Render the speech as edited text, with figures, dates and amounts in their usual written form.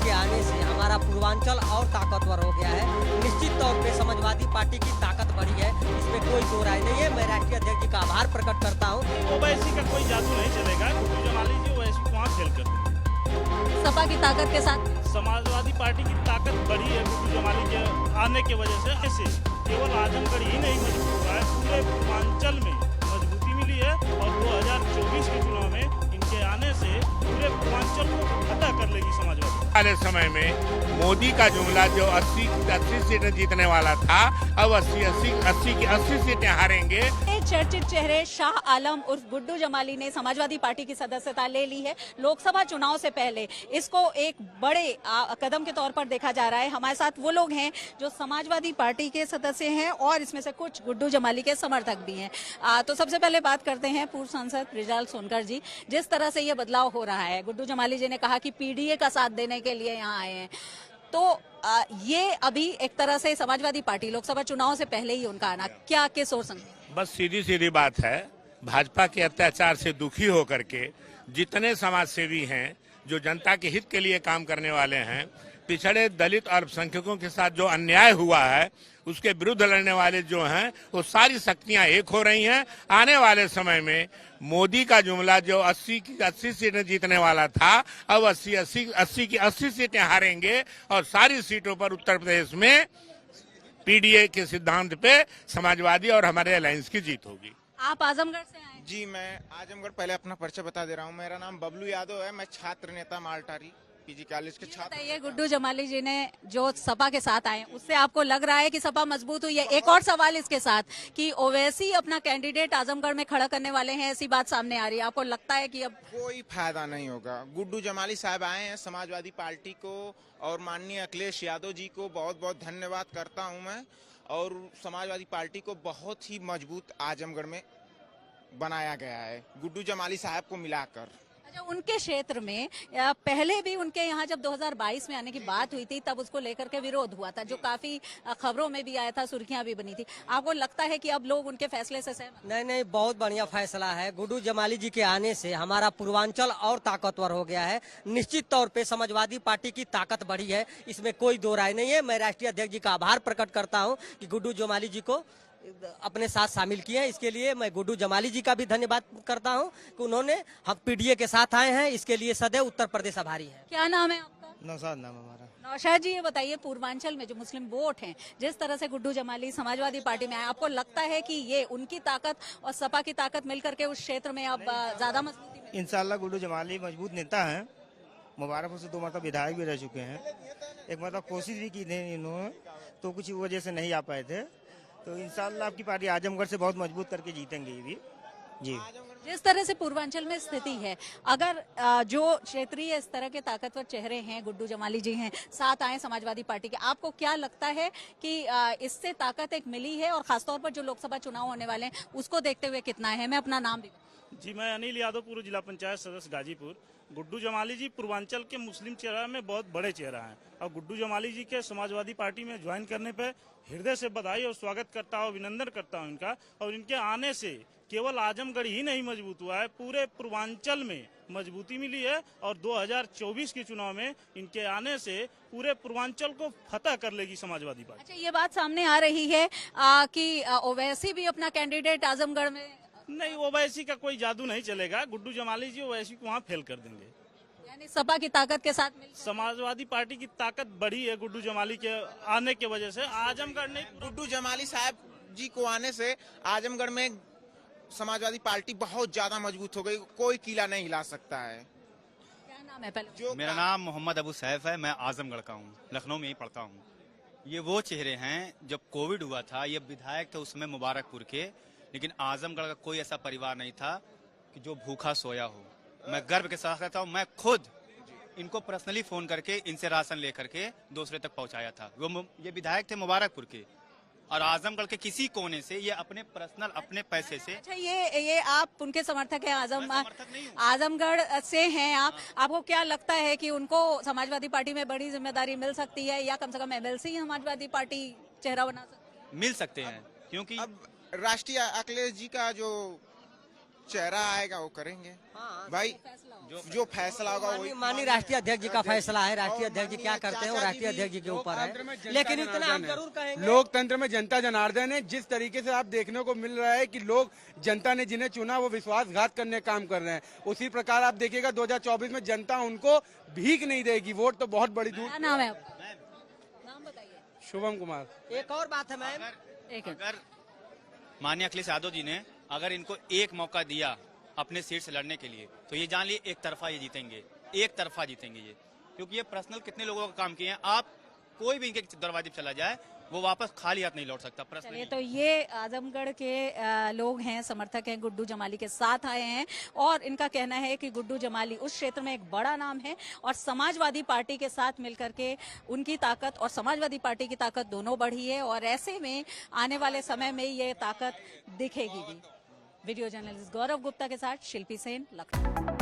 के आने से हमारा पूर्वांचल और ताकतवर हो गया है। निश्चित तौर पे समाजवादी पार्टी की ताकत बढ़ी है, इसमें कोई दो राय नहीं है। मैं राष्ट्रीय अध्यक्ष जी का आभार प्रकट करता हूँ। ओवैसी का कोई जादू नहीं चलेगा। गुड्डू जमाली जी ओवैसी को वहाँ फेल कर देंगे। सपा की ताकत के साथ समाजवादी पार्टी की ताकत बढ़ी है गुड्डू जमाली के आने की वजह से। ऐसे केवल आजमगढ़ ही नहीं मजबूत हुआ है, पूरे पूर्वांचल में मजबूती मिली है और 2024 के चुनाव में इनके आने से पूरे पूर्वांचल को फतह कर लेगी समाजवादी। वाले समय में मोदी का जुमला जो 80 सीटें जीतने वाला था, अब 80 सीटें हारेंगे। चर्चित चेहरे शाह आलम उर्फ गुड्डू जमाली ने समाजवादी पार्टी की सदस्यता ले ली है। लोकसभा चुनाव से पहले इसको एक बड़े कदम के तौर पर देखा जा रहा है। हमारे साथ वो लोग हैं जो समाजवादी पार्टी के सदस्य हैं और इसमें से कुछ गुड्डू जमाली के समर्थक भी हैं। तो सबसे पहले बात करते हैं पूर्व सांसद बृजलाल सोनकर जी। जिस तरह से ये बदलाव हो रहा है, गुड्डू जमाली जी ने कहा कि पीडीए का साथ देने के लिए यहाँ आए हैं, तो ये अभी एक तरह से समाजवादी पार्टी लोकसभा चुनाव से पहले ही उनका आना क्या किस ओर संकेत? बस सीधी बात है, भाजपा के अत्याचार से दुखी होकर के जितने समाज सेवी हैं, जो जनता के हित के लिए काम करने वाले हैं, पिछड़े दलित और अल्पसंख्यकों के साथ जो अन्याय हुआ है उसके विरुद्ध लड़ने वाले जो हैं, वो सारी शक्तियां एक हो रही हैं। आने वाले समय में मोदी का जुमला जो 80 सीटें जीतने वाला था, अब 80 सीटें हारेंगे और सारी सीटों पर उत्तर प्रदेश में पीडीए के सिद्धांत पे समाजवादी और हमारे अलायंस की जीत होगी। आप आजमगढ़ से आए? जी, मैं आजमगढ़ पहले अपना परिचय बता दे रहा हूँ। मेरा नाम बबलू यादव है। मैं छात्र नेता मालटारी पीजी कॉलेज के छात्र। ये गुड्डू जमाली जी ने जो सपा के साथ आए, उससे आपको लग रहा है कि सपा मजबूत हुई है? एक और सवाल इसके साथ कि ओवैसी अपना कैंडिडेट आजमगढ़ में खड़ा करने वाले हैं, ऐसी बात सामने आ रही है। आपको लगता है कि अब कोई फायदा नहीं होगा? गुड्डू जमाली साहब आए हैं, समाजवादी पार्टी को और माननीय अखिलेश यादव जी को बहुत बहुत धन्यवाद करता हूं मैं, और समाजवादी पार्टी को बहुत ही मजबूत आजमगढ़ में बनाया गया है गुड्डू जमाली साहब को मिलाकर। अच्छा, उनके क्षेत्र में पहले भी उनके यहाँ जब 2022 में आने की बात हुई थी, तब उसको लेकर के विरोध हुआ था, जो काफी खबरों में भी आया था, सुर्खियां भी बनी थी। आपको लगता है कि अब लोग उनके फैसले से सहमत? नहीं, बहुत बढ़िया फैसला है। गुड्डू जमाली जी के आने से हमारा पूर्वांचल और ताकतवर हो गया है। निश्चित तौर पे समाजवादी पार्टी की ताकत बढ़ी है, इसमें कोई दो राय नहीं है। मैं राष्ट्रीय अध्यक्ष जी का आभार प्रकट करता हूँ कि गुड्डू जमाली जी को अपने साथ शामिल किए हैं। इसके लिए मैं गुड्डू जमाली जी का भी धन्यवाद करता हूं कि उन्होंने हम पीडीए के साथ आए हैं, इसके लिए सदैव उत्तर प्रदेश आभारी है। क्या नाम है आपका? नौशाद नाम हमारा। नौशाद जी, ये बताइए, पूर्वांचल में जो मुस्लिम वोट हैं, जिस तरह से गुड्डू जमाली समाजवादी पार्टी में आए, आपको लगता है कि ये उनकी ताकत और सपा की ताकत मिलकर के उस क्षेत्र में अब ज्यादा मजबूती मिलेगी? इंशाल्लाह गुड्डू जमाली मजबूत नेता है। मुबारकपुर से 2 मरतबा विधायक भी रह चुके हैं। एक मतलब कोशिश भी की थी इन्होंने, तो कुछ वजह से नहीं आ पाए थे। तो इंशाल्लाह आपकी पार्टी आजमगढ़ से बहुत मजबूत करके जीतेंगे ये भी। जी, जिस तरह से पूर्वांचल में स्थिति है, अगर जो क्षेत्रीय इस तरह के ताकतवर चेहरे हैं, गुड्डू जमाली जी हैं, साथ आए समाजवादी पार्टी के, आपको क्या लगता है कि इससे ताकत एक मिली है? और खासतौर पर जो लोकसभा चुनाव होने वाले हैं, उसको देखते हुए कितना है? मैं अपना नाम भी जी, मैं अनिल यादव, पूर्व जिला पंचायत सदस्य गाजीपुर। गुड्डू जमाली जी पूर्वांचल के मुस्लिम चेहरा में बहुत बड़े चेहरा हैं और गुड्डू जमाली जी के समाजवादी पार्टी में ज्वाइन करने पर हृदय से बधाई और स्वागत करता हूँ, अभिनंदन करता हूँ इनका। और इनके आने से केवल आजमगढ़ ही नहीं मजबूत हुआ है, पूरे पूर्वांचल में मजबूती मिली है और 2024 के चुनाव में इनके आने से पूरे पूर्वांचल को फतह कर लेगी समाजवादी पार्टी। अच्छा, ये बात सामने आ रही है कि ओवैसी भी अपना कैंडिडेट आजमगढ़ में नहीं, ओवैसी का कोई जादू नहीं चलेगा। गुड्डू जमाली जी ओवैसी को वहाँ फेल कर देंगे। यानी सपा की ताकत के साथ समाजवादी पार्टी की ताकत बढ़ी है गुड्डू जमाली के आने की वजह से। आजमगढ़ नहीं, गुड्डू जमाली साहब जी को आने से आजमगढ़ में समाजवादी पार्टी बहुत ज्यादा मजबूत हो गई। कोई किला नहीं हिला सकता है। क्या नाम है पहले? मेरा नाम मोहम्मद अबू सैफ है। मैं आजमगढ़ का हूँ, लखनऊ में ही पढ़ता हूँ। ये वो चेहरे हैं, जब कोविड हुआ था ये विधायक थे उसमें मुबारकपुर के, लेकिन आजमगढ़ का कोई ऐसा परिवार नहीं था कि जो भूखा सोया हो। मैं गर्व के साथ कहता हूँ, मैं खुद इनको पर्सनली फोन करके इनसे राशन लेकर के दूसरे तक पहुंचाया था। ये विधायक थे मुबारकपुर के और आजमगढ़ के किसी कोने से ये अपने पर्सनल अपने पैसे से। अच्छा, ये आप उनके समर्थक हैं? आजमगढ़ से हैं आप। आपको क्या लगता है कि उनको समाजवादी पार्टी में बड़ी जिम्मेदारी मिल सकती है, या कम से कम एमएलसी समाजवादी पार्टी चेहरा बना सकती है? मिल सकते हैं, क्योंकि अब राष्ट्रीय अखिलेश जी का जो चेहरा आएगा वो करेंगे हाँ, भाई। जो फैसला होगा वही माननीय राष्ट्रीय अध्यक्ष जी का फैसला है। राष्ट्रीय अध्यक्ष जी क्या करते हैं वो राष्ट्रीय अध्यक्ष जी के ऊपर है। लेकिन इतना हम जरूर कहेंगे, लोकतंत्र में जनता जनार्दन है। जिस तरीके से आप देखने को मिल रहा है कि लोग, जनता ने जिन्हें चुना वो विश्वासघात करने का काम कर रहे हैं, उसी प्रकार आप देखिएगा 2024 में जनता उनको भीख नहीं देगी। वोट तो बहुत बड़ी दूर। क्या नाम है आपका? नाम बताइए। शुभम कुमार। एक और बात है मैम, अगर माननीय अखिलेश यादव जी ने अगर इनको एक मौका दिया अपने सीट से लड़ने के लिए, तो ये जान लिए एक तरफा ये जीतेंगे, एक तरफा जीतेंगे ये, क्योंकि ये पर्सनल कितने लोगों का काम किए हैं। आप कोई भी इनके दरवाजे पे चला जाए वो वापस खाली हाथ नहीं लौट सकता। चलिए, तो ये आजमगढ़ के लोग हैं, समर्थक हैं, गुड्डू जमाली के साथ आए हैं और इनका कहना है कि गुड्डू जमाली उस क्षेत्र में एक बड़ा नाम है और समाजवादी पार्टी के साथ मिलकर के उनकी ताकत और समाजवादी पार्टी की ताकत दोनों बढ़ी है और ऐसे में आने वाले समय में ये ताकत दिखेगी भी। वीडियो जर्नलिस्ट गौरव गुप्ता के साथ शिल्पी सेन, लखनऊ।